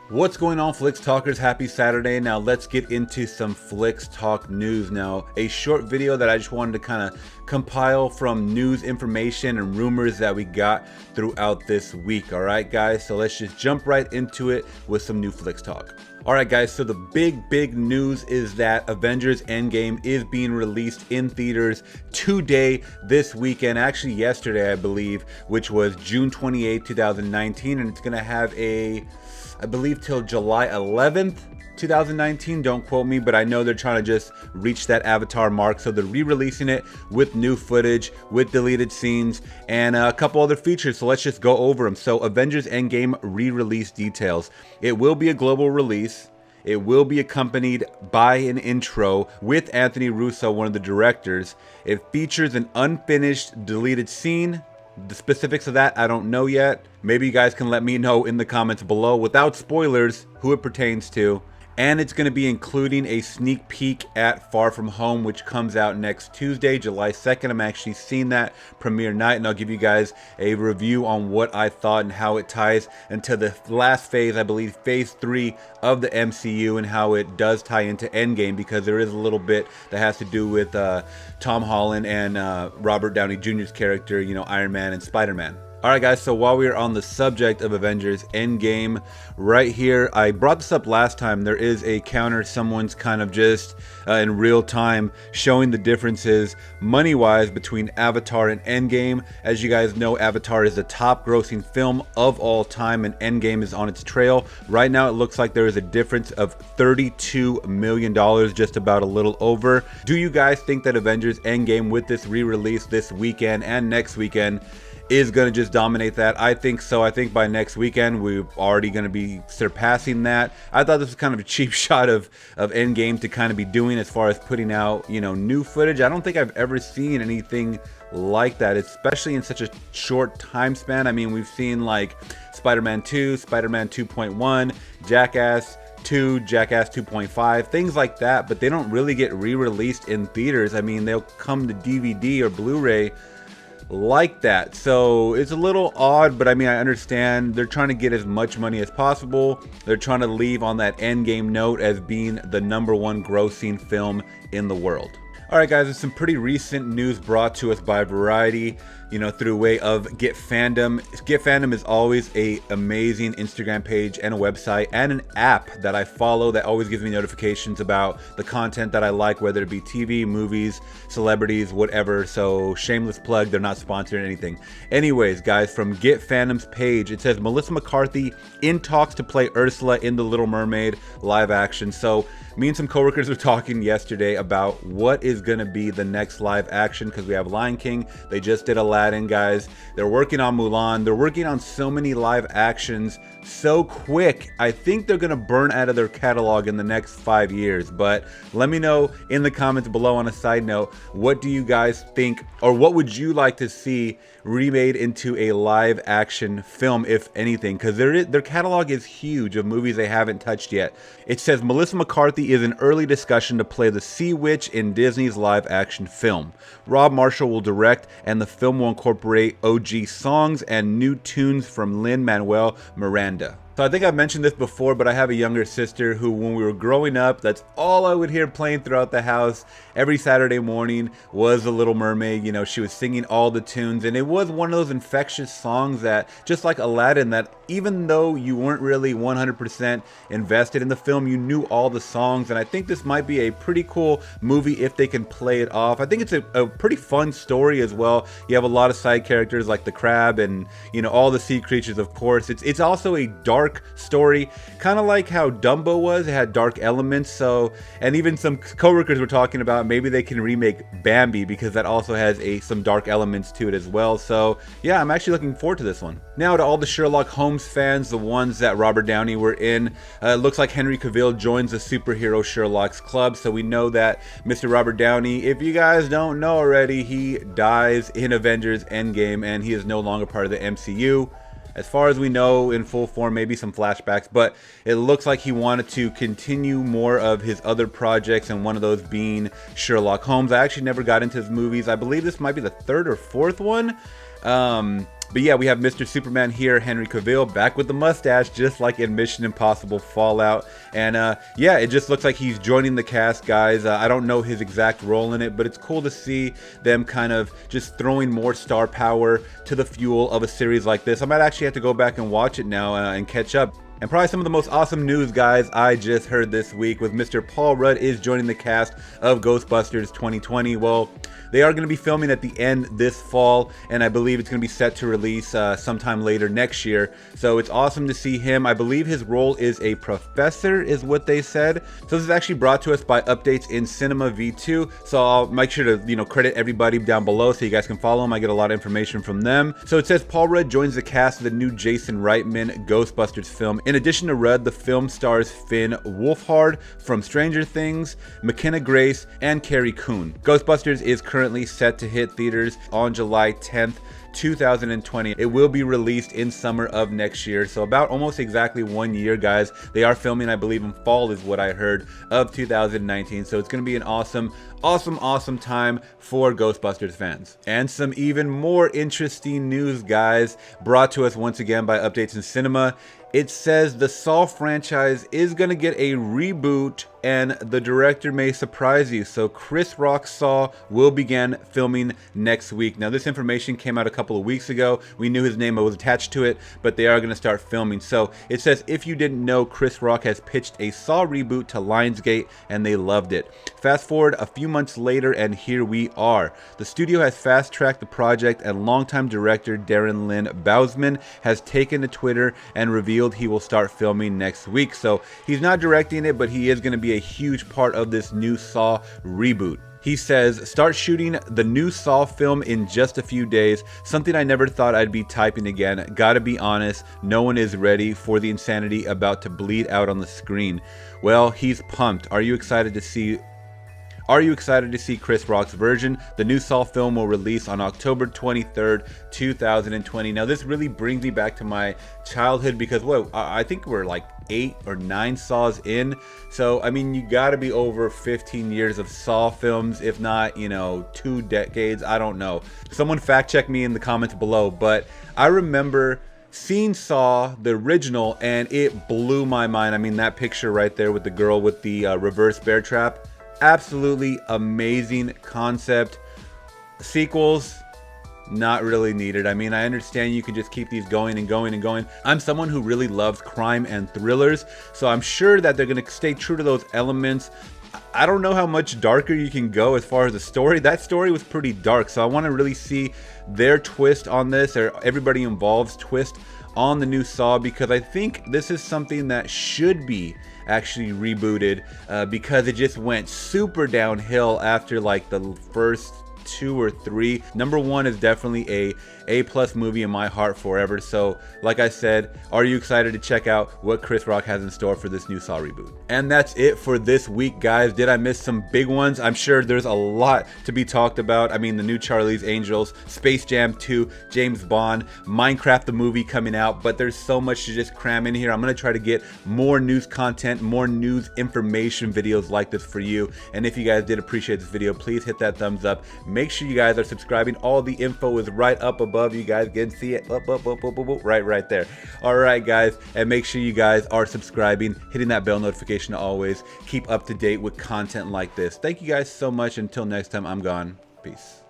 What's going on, Flix Talkers? Happy Saturday. Now let's get into some Flix Talk news. Now, a short video that I just wanted to kind of compile from news information and rumors that we got throughout this week. All right, guys, so let's just jump right into it with some new Flix Talk. All right, guys, so the big news is that Avengers Endgame is being released in theaters today, this weekend, actually yesterday, I believe, which was June 28, 2019, and it's going to have I believe till July 11th, 2019. Don't quote me, but I know they're trying to just reach that Avatar mark. So they're re-releasing it with new footage, with deleted scenes, and a couple other features. So let's just go over them. So Avengers Endgame re-release details. It will be a global release. It will be accompanied by an intro with Anthony Russo, one of the directors. It features an unfinished deleted scene. The specifics of that, I don't know yet. Maybe you guys can let me know in the comments below without spoilers who it pertains to. And it's going to be including a sneak peek at Far From Home, which comes out next Tuesday, July 2nd. I'm actually seeing that premiere night, and I'll give you guys a review on what I thought and how it ties into the last phase, I believe phase 3 of the MCU, and how it does tie into Endgame, because there is a little bit that has to do with Tom Holland and Robert Downey Jr.'s character, you know, Iron Man and Spider-Man. Alright guys, so while we are on the subject of Avengers Endgame, right here, I brought this up last time, there is a counter, someone's kind of just in real time showing the differences money-wise between Avatar and Endgame. As you guys know, Avatar is the top grossing film of all time, and Endgame is on its trail. Right now it looks like there is a difference of $32 million, just about a little over. Do you guys think that Avengers Endgame, with this re-release this weekend and next weekend, is going to just dominate that? I think so. I think by next weekend we're already going to be surpassing that. I thought this was kind of a cheap shot of Endgame to kind of be doing as far as putting out, you know, new footage. I don't think I've ever seen anything like that, especially in such a short time span. I mean, we've seen like Spider-Man 2, Spider-Man 2.1, Jackass 2, Jackass 2.5, things like that, but they don't really get re-released in theaters. I mean, they'll come to DVD or Blu-ray like that. So it's a little odd, but I mean, I understand they're trying to get as much money as possible. They're trying to leave on that Endgame note as being the #1 grossing film in the world. Alright guys, there's some pretty recent news brought to us by Variety, you know, through way of Get Fandom. Get Fandom is always an amazing Instagram page and a website and an app that I follow that always gives me notifications about the content that I like, whether it be TV, movies, celebrities, whatever. So shameless plug, they're not sponsoring anything. Anyways, guys, from Get Fandom's page, it says Melissa McCarthy in talks to play Ursula in The Little Mermaid live action. So me and some coworkers were talking yesterday about what is going to be the next live action, because we have Lion King, they just did Aladdin, guys. They're working on Mulan. They're working on so many live actions so quick. I think they're going to burn out of their catalog in the next 5 years. But let me know in the comments below. On a side note, what do you guys think, or what would you like to see remade into a live action film, if anything? Because their catalog is huge of movies they haven't touched yet. It says Melissa McCarthy is in early discussion to play the Sea Witch in Disney's live action film. Rob Marshall will direct, and the film will incorporate OG songs and new tunes from Lin-Manuel Miranda. So I think I've mentioned this before, but I have a younger sister who, when we were growing up, that's all I would hear playing throughout the house every Saturday morning was The Little Mermaid. You know, she was singing all the tunes, and it was one of those infectious songs that, just like Aladdin, that even though you weren't really 100% invested in the film, you knew all the songs. And I think this might be a pretty cool movie if they can play it off. I think it's a pretty fun story as well. You have a lot of side characters like the crab and, you know, all the sea creatures, of course. It's also a dark story, kind of like how Dumbo was. It had dark elements. So, and even some coworkers were talking about maybe they can remake Bambi, because that also has some dark elements to it as well. So yeah, I'm actually looking forward to this one. Now, to all the Sherlock Holmes fans, the ones that Robert Downey were in, it looks like Henry Cavill joins the superhero Sherlock's club. So we know that Mr. Robert Downey, if you guys don't know already, he dies in Avengers Endgame, and he is no longer part of the MCU. As far as we know, in full form, maybe some flashbacks, but it looks like he wanted to continue more of his other projects, and one of those being Sherlock Holmes. I actually never got into his movies. I believe this might be the third or fourth one. But yeah, we have Mr. Superman here, Henry Cavill, back with the mustache, just like in Mission Impossible Fallout. And yeah, it just looks like he's joining the cast, guys. I don't know his exact role in it, but it's cool to see them kind of just throwing more star power to the fuel of a series like this. I might actually have to go back and watch it now and catch up. And probably some of the most awesome news, guys, I just heard this week with Mr. Paul Rudd is joining the cast of Ghostbusters 2020. Well, they are going to be filming at the end this fall, and I believe it's going to be set to release sometime later next year. So it's awesome to see him. I believe his role is a professor, is what they said. So this is actually brought to us by Updates in Cinema V2. So I'll make sure to, credit everybody down below so you guys can follow them. I get a lot of information from them. So it says Paul Rudd joins the cast of the new Jason Reitman Ghostbusters film. In addition to Rudd, the film stars Finn Wolfhard from Stranger Things, McKenna Grace, and Carrie Coon. Ghostbusters is currently set to hit theaters on July 10th, 2020. It will be released in summer of next year, so about almost exactly 1 year, guys. They are filming, I believe, in fall is what I heard, of 2019, so it's going to be an awesome time for Ghostbusters fans. And some even more interesting news, guys, brought to us once again by Updates in Cinema. It says the Saw franchise is going to get a reboot, and the director may surprise you. So Chris Rock's Saw will begin filming next week. Now, this information came out a couple of weeks ago. We knew his name was attached to it, but they are going to start filming. So it says, if you didn't know, Chris Rock has pitched a Saw reboot to Lionsgate, and they loved it. Fast forward a few months later, and here we are. The studio has fast-tracked the project, and longtime director Darren Lynn Bousman has taken to Twitter and revealed he will start filming next week. So he's not directing it, but he is going to be a huge part of this new Saw reboot. He says, start shooting the new Saw film in just a few days. Something I never thought I'd be typing again. Gotta be honest, no one is ready for the insanity about to bleed out on the screen. Well, he's pumped. Are you excited to see Chris Rock's version? The new Saw film will release on October 23rd, 2020. Now, this really brings me back to my childhood because, I think we're like 8 or 9 Saws in. So, I mean, you gotta be over 15 years of Saw films, if not, 2 decades. I don't know. Someone fact check me in the comments below, but I remember seeing Saw, the original, and it blew my mind. I mean, that picture right there with the girl with the reverse bear trap. Absolutely amazing concept. Sequels, not really needed. I mean, I understand you can just keep these going and going and going. I'm someone who really loves crime and thrillers, so I'm sure that they're going to stay true to those elements. I don't know how much darker you can go as far as the story. That story was pretty dark, so I want to really see their twist on this, or everybody involved's twist on the new Saw, because I think this is something that should be actually rebooted because it just went super downhill after like the first 2 or 3. Number 1 is definitely a A+ movie in my heart forever. So like I said, are you excited to check out what Chris Rock has in store for this new Saw reboot? And that's it for this week, guys. Did I miss some big ones? I'm sure there's a lot to be talked about. I mean, the new Charlie's Angels, Space Jam 2, James Bond, Minecraft the movie coming out, but there's so much to just cram in here. I'm gonna try to get more news content, more news information videos like this for you. And if you guys did appreciate this video, please hit that thumbs up. Make sure you guys are subscribing. All the info is right up above. You guys can see it right there. All right, guys, and make sure you guys are subscribing, hitting that bell notification to always keep up to date with content like this. Thank you guys so much. Until next time, I'm gone. Peace.